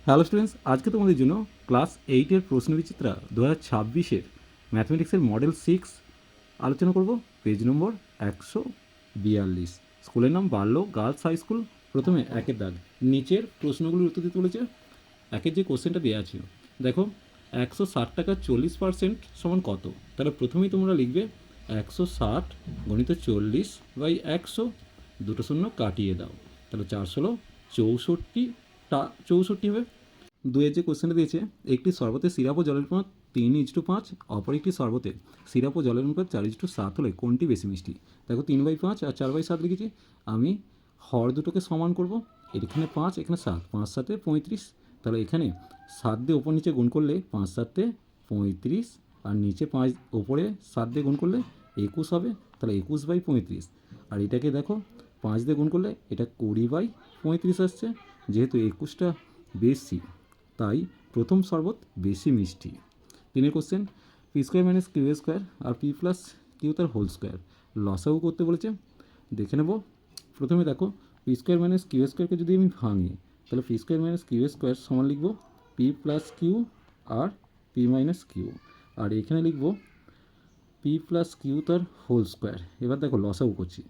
Hello students, আজকে তোমাদের জন্য ক্লাস 8-এর প্রশ্নবিচিত্রা 2026-এর ম্যাথমেটিক্সের মডেল 6 আলোচনা করব। পেজ নম্বর 142। স্কুলের নাম বার্লো গার্লস হাই স্কুল। প্রথমে একের দাগ, নিচের প্রশ্নগুলির উত্তর দিতে বলেছে। একের যে কোশ্চেনটা দেওয়া ছিল, দেখো 160 টাকা 40% সমান কত? তাহলে প্রথমেই তোমরা লিখবে 160 গণিত 40/100, দুটো শূন্য কাটিয়ে দাও, তাহলে 4 ষোলো 64 হবে। দুয়ের যে কোশ্চেনটা দিয়েছে, একটি শরবতে সিরাপ ও জলের অনুপাত 3:5, অপর একটি শরবতে সিরাপ ও জলের অনুপাত 4:7 হলে কোনটি বেশি মিষ্টি? দেখো 3/5 আর 4/7 লিখেছি। আমি হর দুটোকে সমান করব। এখানে 5, এখানে 7, 5×7 35। তাহলে এখানে 7 দিয়ে ওপর নিচে গুণ করলে 5×7 35, আর নিচে 5 ওপরে 7 দিয়ে গুণ করলে 21 হবে। তাহলে 21/35। আর এটাকে দেখো 5 দিয়ে গুণ করলে এটা 20/35 আসছে। যেহেতু 21টা বেশি, তাই প্রথম শরবত বেশি মিষ্টি। তিনের question, p square minus Q square আর পি প্লাস কিউ তার হোল স্কোয়ার লসাগু করতে বলেছে। দেখে নেব। প্রথমে দেখো, পি স্কোয়ার মাইনাস কিউ স্কোয়ারকে যদি আমি ভাঙি, তাহলে P square minus Q square সমান লিখব পি প্লাস কিউ আর পি মাইনাস কিউ, আর এখানে লিখব পি প্লাস কিউ তার হোল স্কোয়ার। এবার দেখো লসাগু করছি,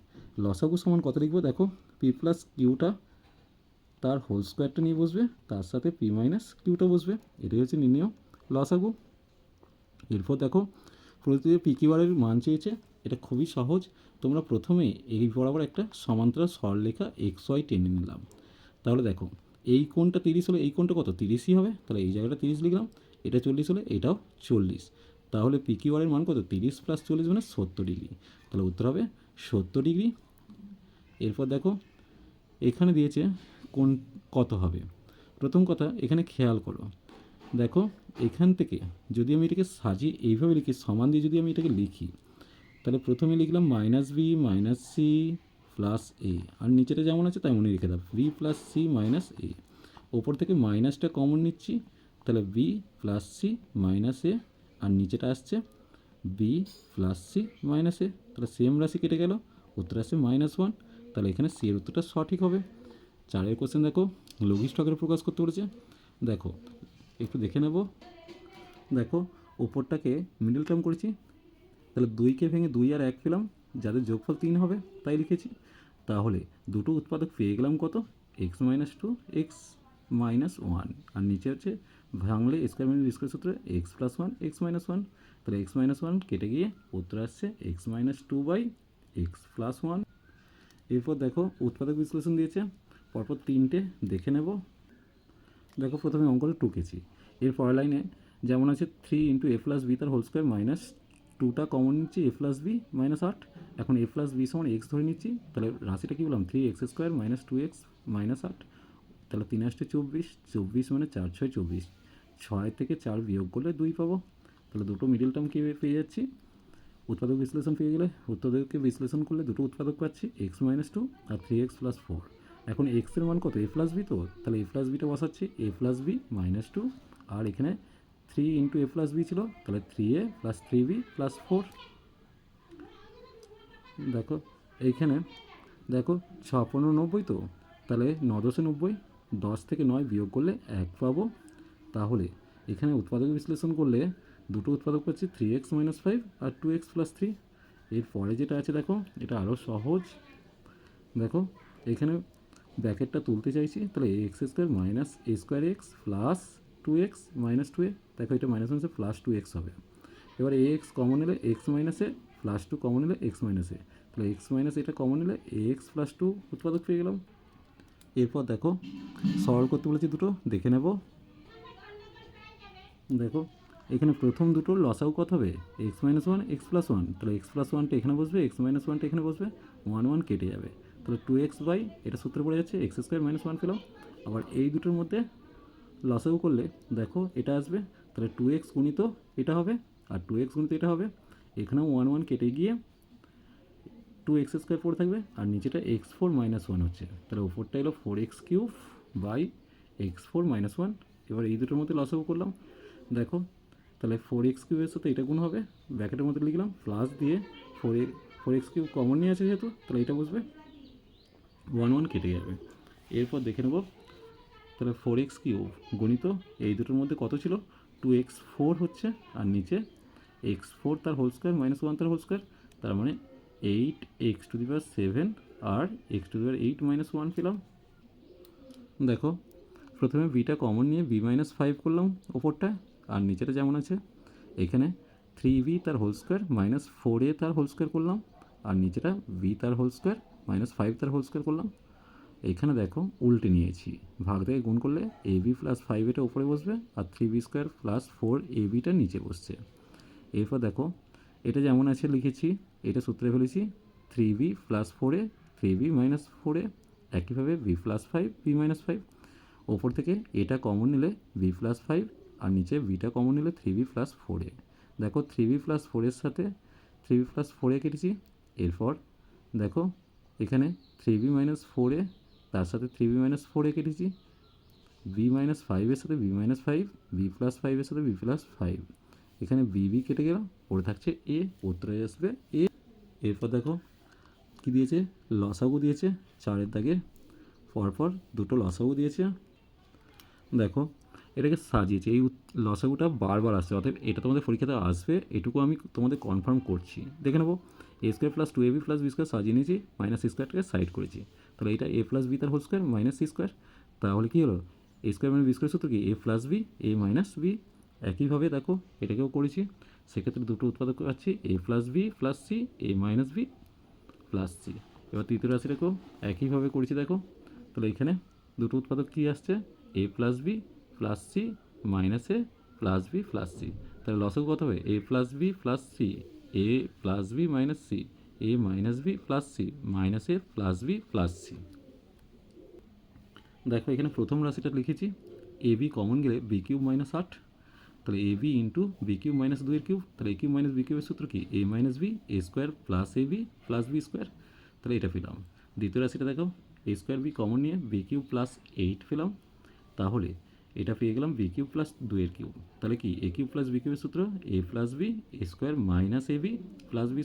লসাগু সমান কত লিখব? দেখো পি প্লাস কিউটা তার হোল স্কোয়ারটা নিয়ে বসবে, তার সাথে পি মাইনাস কিউটা বসবে। এটাই হচ্ছে নির্ণয় লসাগু। এরপর দেখো, প্রতিটি পি কিউআরের মান চেয়েছে। এটা খুবই সহজ। তোমরা প্রথমে এই বরাবর একটা সমান্তরাল সরলরেখা এক্স ওয়াই টেনে নিলাম। তাহলে দেখো, এই কোণটা 30 হলে এই কোণটা কত? 30ই হবে। তাহলে এই জায়গাটা 30 লিখলাম। এটা 40 হলে এটাও 40। তাহলে পি কিউআরের মান কত? 30 + 40 মানে 70 ডিগ্রি। তাহলে উত্তর হবে 70 ডিগ্রি। এরপর দেখো, এখানে দিয়েছে কোন কত হবে। প্রথম কথা, এখানে খেয়াল করো, দেখো এখান থেকে যদি আমি এটাকে সাজিয়ে এইভাবে লিখি, সমান দিয়ে যদি আমি এটাকে লিখি, তাহলে প্রথমে লিখলাম -b - c প্লাস a, আর নিচেটা যেমন আছে তেমনই রেখে দাও, b + c - a। ওপর থেকে মাইনাসটা কমন নিচ্ছি, তাহলে b + c - a, আর নিচেটা আসছে b + c - a। তাহলে সেম রাশি কেটে গেল, উত্তর আসছে -1। তাহলে এখানে সি এর উত্তরটা সঠিক হবে। চারের কোশ্চেন দেখো, লঘিষ্ঠ আকারে প্রকাশ করতে বলেছে। দেখো একটু দেখে নেব। দেখো ওপরটাকে মিডল টার্ম করেছি, তাহলে 2কে ভেঙে 2 আর 1 পেলাম, যাদের যোগফল 3 হবে তাই লিখেছি। তাহলে দুটো উৎপাদক পেয়ে গেলাম কত? x - 2 x - 1, আর নিচে হচ্ছে ভাঙলে স্কোয়ার মাইনাস বি স্কোয়ার সূত্রে x + 1 x - 1। তাহলে x - 1 কেটে গিয়ে উত্তর আসছে x - 2/x + 1। এরপর দেখো উৎপাদক বিশ্লেষণ দিয়েছে, পরপর তিনটে দেখে নেব। দেখো প্রথমে অঙ্কটা টুকেছি। এর পরের লাইনে যেমন আছে 3 × a + b তার হোল স্কোয়ার মাইনাস 2টা কমন নিচ্ছি, a + b -8। এখন a + b সমান x ধরে নিচ্ছি, তাহলে রাশিটা কী বললাম? 3x² - 2x - 8। তাহলে 3 × 24, 24 মানে 4 × 6 = 24। 6 থেকে 4 বিয়োগ করলে 2 পাবো। তাহলে দুটো মিডিল টার্ম কী পেয়ে যাচ্ছি? উৎপাদক বিশ্লেষণ পেয়ে গেলে উৎপাদককে বিশ্লেষণ করলে দুটো উৎপাদক পাচ্ছি, x - 2 আর 3x + 4। এখন x এর মান কত? a + b, তো তাহলে a + bটা বসাচ্ছি, a + b - 2, আর এখানে 3 × a + b ছিল, তাহলে 3a + 3b + 4। দেখো এইখানে দেখো 6×5 = 90, তো তাহলে 9×10 = 90। 10 থেকে 9 বিয়োগ করলে 1 পাবো। তাহলে এখানে উৎপাদক বিশ্লেষণ করলে দুটো উৎপাদক পাচ্ছি, 3x - 5 আর 2x + 3। এরপরে যেটা আছে দেখো, এটা আরও সহজ। দেখো এখানে ব্র্যাকেটটা তুলতে চাইছি, তাহলে x² - a² x plus 2x - 2a। দেখো এটা মাইনাস মাইনাসে প্লাস 2x হবে। এবার ax কমন নিলে x - a প্লাস 2 কমন নিলে x - a, তাহলে x - এটা কমন নিলে ax + 2 উৎপাদক পেয়ে গেলাম। এরপর দেখো সরল করতে বলেছি দুটো, দেখে নেব। দেখো এখানে প্রথম দুটোর লসাগু কত হবে? x - 1 x + 1, তাহলে x + 1টা এখানে বসবে, x - 1টা এখানে বসবে, 1 1 কেটে যাবে। তাহলে 2x বাই এটা সূত্রে পড়ে যাচ্ছে x² - 1 পেলাম। আবার এই দুটোর মধ্যে লসাগু করলে দেখো এটা আসবে, তাহলে 2x গুণিত এটা হবে আর 2x গুণিত এটা হবে। এখানেও 1 1 কেটে গিয়ে 2x² পড়ে থাকবে, আর নিচেটা x4 - 1 হচ্ছে, তাহলে ওপরটা এলো 4x³ / x4 - 1। এবার এই দুটোর মধ্যে লসাগু করলাম। দেখো তাহলে 4x³ এর সাথে এটা গুণ হবে, ব্র্যাকেটের মধ্যে লিখলাম প্লাস দিয়ে 4x³ কমন নিয়ে আছে যেহেতু, তাহলে এটা বসবে, 1 1 কেটে যাবে। এরপর দেখে নেব তাহলে 4x কিউব গণিত এই দুটোর মধ্যে কত ছিল 2x4 হচ্ছে, আর নিচে x4 তার হোল স্কোয়ার মাইনাস 1 তার হোল স্কোয়ার, তার মানে 8x⁷ আর x⁸ মাইনাস 1 পেলাম। দেখো প্রথমে বিটা কমন নিয়ে b-5 করলাম ওপরটা, আর নিচেটা যেমন আছে এখানে 3b তার হোল স্কোয়ার মাইনাস 4a তার হোল স্কোয়ার করলাম, আর নিচেটা b তার হোল স্কোয়ার মাইনাস 5 তার হোল স্কোয়ার করলাম। এখানে দেখো উল্টে নিয়েছি, ভাগ থেকে গুণ করলে ab প্লাস 5 এটা উপরে বসবে আর 3b² প্লাস 4ab নিচে বসছে। এরপর দেখো এটা যেমন আছে লিখেছি, এটা সূত্রে ফেলেছি 3b plus 4a 3b minus 4a, একইভাবে b প্লাস 5 b মাইনাস 5, ওপর থেকে এটা কমন নিলে b প্লাস 5 আর নিচে বিটা কমন নিলে 3b প্লাস 4a। দেখো 3b প্লাস 4 এর সাথে 3b প্লাস 4a কেটেছি। এরপর দেখো এখানে 3b মাইনাস 4a তার সাথে 3b মাইনাস 4a কেটেছি, b মাইনাস 5 এর সাথে b মাইনাস 5, b প্লাস 5 এর সাথে b প্লাস 5, এখানে b কেটে গেল, পড়ে থাকছে a, উত্তরে আসবে a। এরপর দেখো কী দিয়েছে, লসাগু দিয়েছে 4-এর দাগে, পরপর দুটো লসাগু দিয়েছে। দেখো এটাকে সাজিয়েছে, এই লসাগুটা বারবার আসছে, অতএব এটা তোমাদের পরীক্ষাতে আসবে, এটুকু আমি তোমাদের কনফার্ম করছি। দেখে নেবো a² plus 2ab plus b² সাজিয়ে নিয়েছি, মাইনাস c²টাকে সাইড করেছি, তাহলে এটা a প্লাস b তার হোল স্কোয়ার মাইনাস c², তাহলে কী হলো a² মানে b² সূত্র কি a plus b a minus b। একইভাবে দেখো এটাকেও করেছি, সেক্ষেত্রে দুটো উৎপাদক পাচ্ছি a plus b plus c a minus b plus c। এবার তৃতীয় রাশিটাকেও একইভাবে করেছি দেখো, তাহলে এখানে দুটো উৎপাদক কী আসছে a plus b plus C minus A plus B plus C, তাহলে লসও কত হবে A plus B plus C A plus B minus C A minus B plus C minus A plus B plus C. দেখো এখানে প্রথম রাশিটা লিখেছি A B common গেলে b³ মাইনাস 8, তাহলে A B into b³ minus 2 এর cube, তাহলে a³ minus b³ সূত্র কি a minus B a² plus A B plus b², তাহলে এটা পেলাম। দ্বিতীয় রাশিটা দেখো a² b কমন নিয়ে b³ প্লাস 8 পেলাম, তাহলে এটা পেয়ে গেলাম b³ প্লাস 2 এর কিউব, তাহলে কি a³ প্লাস b³ সূত্র a plus B a² minus A B plus b²,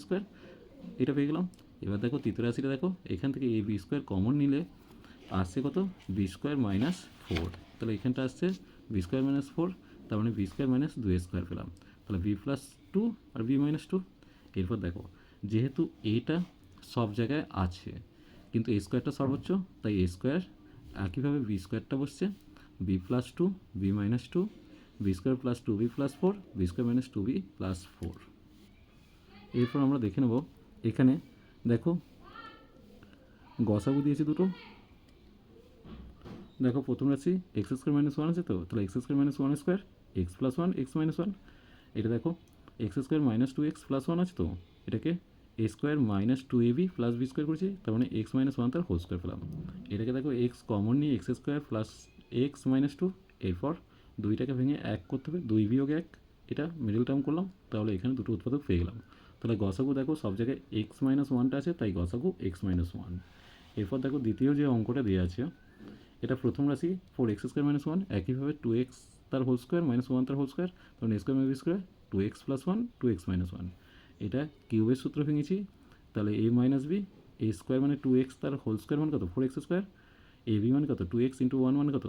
এটা পেয়ে গেলাম। এবার দেখো তৃতীয় রাশিটা দেখো, এখান থেকে a b² কমন নিলে আসছে কত b² মাইনাস 4, তাহলে এখানটা আসছে b² মাইনাস 4, তার মানে b² মাইনাস 2a² পেলাম, তাহলে b প্লাস 2 আর b মাইনাস 2। এরপর দেখো যেহেতু এটা সব জায়গায় আছে কিন্তু a² সর্বোচ্চ, তাই a², একইভাবে b²টা বসছে b plus 2 b minus 2 b² plus 2b plus 4 b² minus 2b plus 4। এরপর আমরা দেখে নেব এখানে দেখো গসাগু দিয়েছে দুটো, দেখো প্রথম রাশি x² মাইনাস 1 আছে, তো তাহলে x² minus 1 square x plus 1 x minus 1, এটা দেখো x² মাইনাস 2x প্লাস 1 আছে, তো এটাকে a² minus 2ab plus b² করেছি, তার মানে x মাইনাস 1 তার হোল স্কোয়ার পেলাম। এটাকে দেখো x কমন নিয়ে x² প্লাস x মাইনাস 2, এরপর দুইটাকে ভেঙে 1 করতে হবে, 2 বিয়োগ 1, এটা মিডল টার্ম করলাম, তাহলে এখানে দুটো উৎপাদক পেয়ে গেলাম। তাহলে গসাগু দেখো সব জায়গায় x মাইনাস 1টা আছে, তাই গসাগু x মাইনাস 1। এরপর দেখো দ্বিতীয় যে অঙ্কটা দেওয়া আছে, এটা প্রথম রাশি 4x² মাইনাস 1, একইভাবে 2x তার হোল স্কোয়ার মাইনাস 1 তার হোল স্কোয়ার, তখন a² minus b² 2x plus 1 2x minus 1, এটা কিউবের সূত্র ভেঙেছি, তাহলে a মাইনাস বি a² মানে 2x তার হোল স্কোয়ার মানে কত 4x², ab মানে কত 2x ইন্টু 1 মানে কত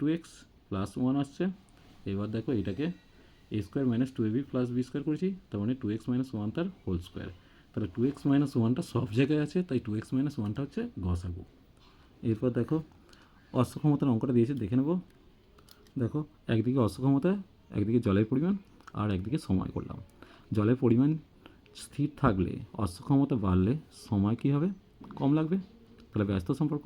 2x প্লাস 1 আসছে। এবার দেখো এটাকে a² minus 2ab plus b² করেছি, তার মানে 2x মাইনাস 1 তার হোল স্কোয়ার, তাহলে 2x মাইনাস 1টা সব জায়গায় আছে, তাই 2x মাইনাস 1টা হচ্ছে গসাগু। এরপর দেখো অশ্বক্ষমতার অঙ্কটা দিয়েছে, দেখে নেব। দেখো একদিকে অশ্বক্ষমতা, একদিকে জলের পরিমাণ আর একদিকে সময় করলাম। জলের পরিমাণ স্থির থাকলে অশ্বক্ষমতা বাড়লে সময় কী হবে কম লাগবে, তাহলে ব্যস্ত সম্পর্ক,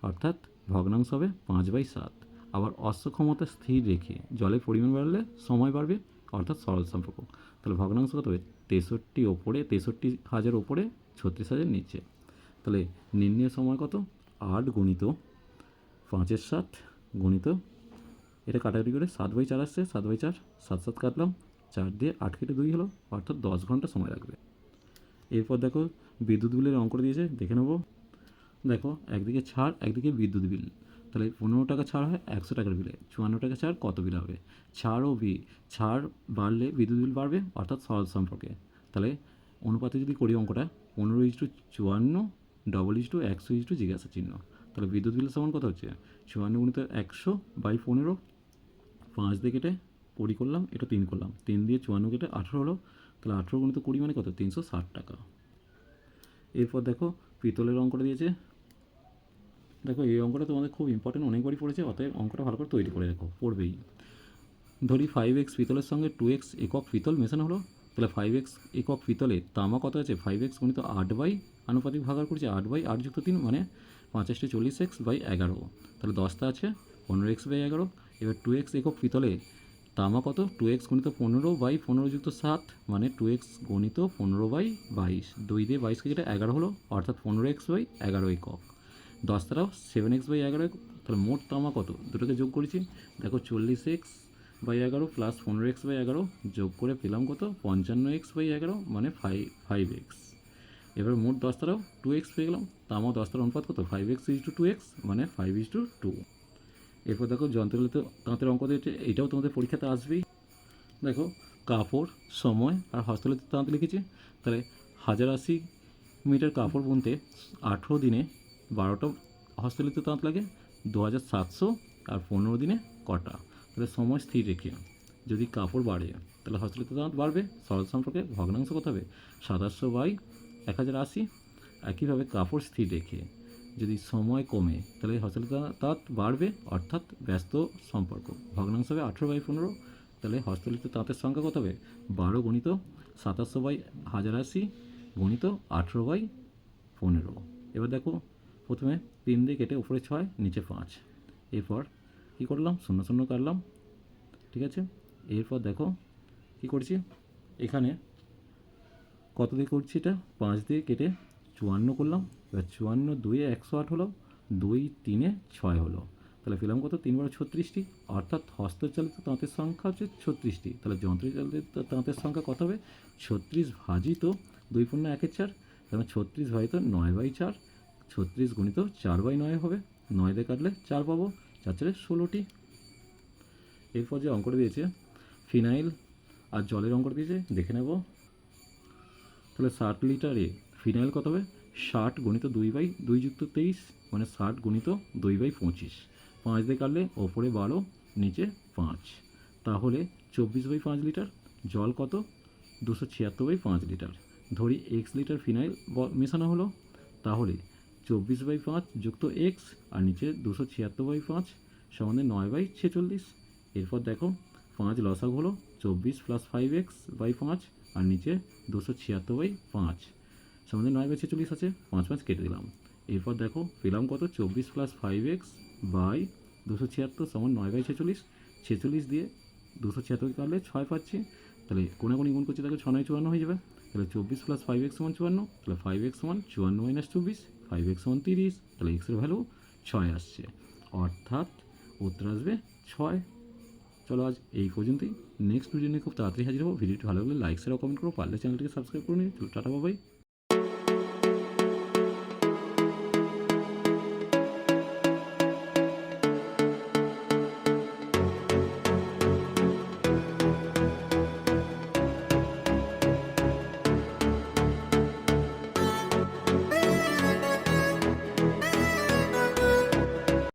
অর্থাৎ ভগ্নাংশ হবে 5/7। আবার অশ্বক্ষমতা স্থির রেখে জলের পরিমাণ বাড়লে সময় বাড়বে, অর্থাৎ সরল সম্পর্ক, তাহলে ভগ্নাংশ কত হবে 63 ওপরে 63,000 ওপরে 36,000 নিচে, তাহলে নির্ণয় সময় কত 8 গুণিত 5/7 গুণিত এটা কাটাকাটি করে 7/4 আসছে, 7/4 7 কাটলাম, 4 দিয়ে 8 কেটে 2 হলো, অর্থাৎ 10 ঘন্টা সময় লাগবে। এরপর দেখো বিদ্যুৎ বিলের অঙ্কটা দিয়েছে, দেখে নেব। দেখো একদিকে ছাড় একদিকে বিদ্যুৎ বিল, তাহলে 15 টাকা ছাড় হয় 100 টাকার বিলে, 54 টাকা ছাড় কত বিল হবে, ছাড় ও ছাড় বাড়লে বিদ্যুৎ বিল বাড়বে, অর্থাৎ সরল সম্পর্কে, তাহলে অনুপাতে যদি করি অঙ্কটা 15:54 100 জিজ্ঞাসা চিহ্ন, তাহলে বিদ্যুৎ বিলের সমান কত হচ্ছে 54 গুণিত 100/15, 5 দিয়ে কেটে 20 করলাম, এটা 3 করলাম, 3 দিয়ে 54 কেটে 18 হলো, তাহলে 18 গুণিত 20 মানে কত 360 টাকা। এরপর দেখো পিতলের অঙ্কটা দিয়েছে। দেখো এই অঙ্কটা তোমাদের খুব ইম্পর্টেন্ট, অনেকবারই পড়েছে, অতএব অঙ্কটা ভালো করে তৈরি করে রাখো, পড়বেই। ধরি 5x পিতলের সঙ্গে 2x একক পিতল মেশানো হলো, তাহলে 5x একক পিতলে তামা কত আছে 5x গুণিত 8 আনুপাতিক ভাগার করছে 8/8 যুক্ত 3 মানে 5 40x/11, তাহলে 10টা আছে 15x/11। এবার 2x একক পিতলে তামা কত 2x গুণিত 15/15 যুক্ত 7 মানে 2x গণিত 15/22, 2 দিয়ে 22কে যেটা 11 হলো, অর্থাৎ 15x/11 একক। 10টাও 7x/11, তাহলে মোট তামা কত দুটোকে যোগ করেছি, দেখো 40x/11 প্লাস 15x/11 যোগ করে পেলাম কত 55x/11 মানে 5x। এবার মোট 10টাও 2x পেয়ে গেলাম, তামা 10টার অনুপাত কত 5x/2x মানে 5:2। এরপর দেখো যন্ত্রচালিত তাঁতের অঙ্ক দিয়েছে, এটাও তোমাদের পরীক্ষাতে আসবেই। দেখো কাপড়, সময় আর হস্তচালিত তাঁত লিখেছি, তাহলে 1080 মিটার কাপড় বুনতে 18 দিনে 12টা হস্তচালিত তাঁত লাগে, 2700 আর 15 দিনে কটা। তাহলে সময় স্থির রেখে যদি কাপড় বাড়ে তাহলে হস্তচালিত তাঁত বাড়বে, সরল সম্পর্কে ভগ্নাংশ কত হবে 2700/1080। একইভাবে কাপড় স্থির রেখে যদি সময় কমে তাহলে হস্তচালিত তাঁত বাড়বে, অর্থাৎ ব্যস্ত সম্পর্ক ভগ্নাংশ হবে 18/15। তাহলে হস্তচালিত তাঁতের সংখ্যা কত হবে 12 গুণিত 2700/1080 গুণিত 18/15। এবার দেখো প্রথমে 3 দিয়ে কেটে উপরে 6 নিচে 5, এরপর কী করলাম 0 0 কাটলাম, ঠিক আছে। এরপর দেখো কী করছি, এখানে কত দিয়ে করছি এটা 5 দিয়ে কেটে 54 করলাম, এবার 54 2 108 হলো, 2 3 6 হলো, তাহলে পেলাম কত 3 × 36টি, অর্থাৎ হস্তচালিত তাঁতের সংখ্যা হচ্ছে 36টি। তাহলে যন্ত্রচালিত তাঁতের সংখ্যা কত হবে 36 ভাজিত 2 × 1 = 4, তাহলে 36 ভাজিত 9/4, 36 গুণিত 4/9 হবে, 9 দিয়ে কাটলে 4 পাবো, 4 4 16টি। এরপর যে অঙ্কটা দিয়েছে ফিনাইল আর জলের অঙ্কটা দিয়েছে দেখে নেব। তাহলে 60 লিটারে ফিনাইল কত হবে 60 গুণিত 2/2 যুক্ত 23 মানে 60 গুণিত 2/25, 5 দিয়ে কাটলে ওপরে 12 নিচে 5, তাহলে 24/5 লিটার। জল কত 276/5 লিটার। ধরি x লিটার ফিনাইল মেশানো হলো, তাহলে 24/5 যুক্ত x আর নিচে 276/5 সমানে 9/46। এরপর দেখো 5 লসাগু হলো 24 + 5x/5 আর নিচে 276/5 সমানে 9/46 আছে, 5 5 কেটে দিলাম। এরপর দেখো পেলাম কত 24 + 5x/276 সমান 9/46, 46 দিয়ে 276 কাটলে 6 পাচ্ছি, তাহলে কোনাকুনি গুণ করছি দেখো 6 9 54 হয়ে যাবে, তাহলে 24 + 5x = 54, তাহলে 5x = 54 - 24, 5x = 30, তাহলে x এর ভ্যালু 6 আসছে, অর্থাৎ উত্তর আসবে 6। চলো আজ এই পর্যন্তই, নেক্সট ভিডিও নিয়ে খুব তাড়াতাড়ি হাজির হবো। ভিডিওটি ভালো লাগলে লাইক শেয়ার ও কমেন্ট করো, পারলে চ্যানেলটিকে সাবস্ক্রাইব করে নিন। Tata bye.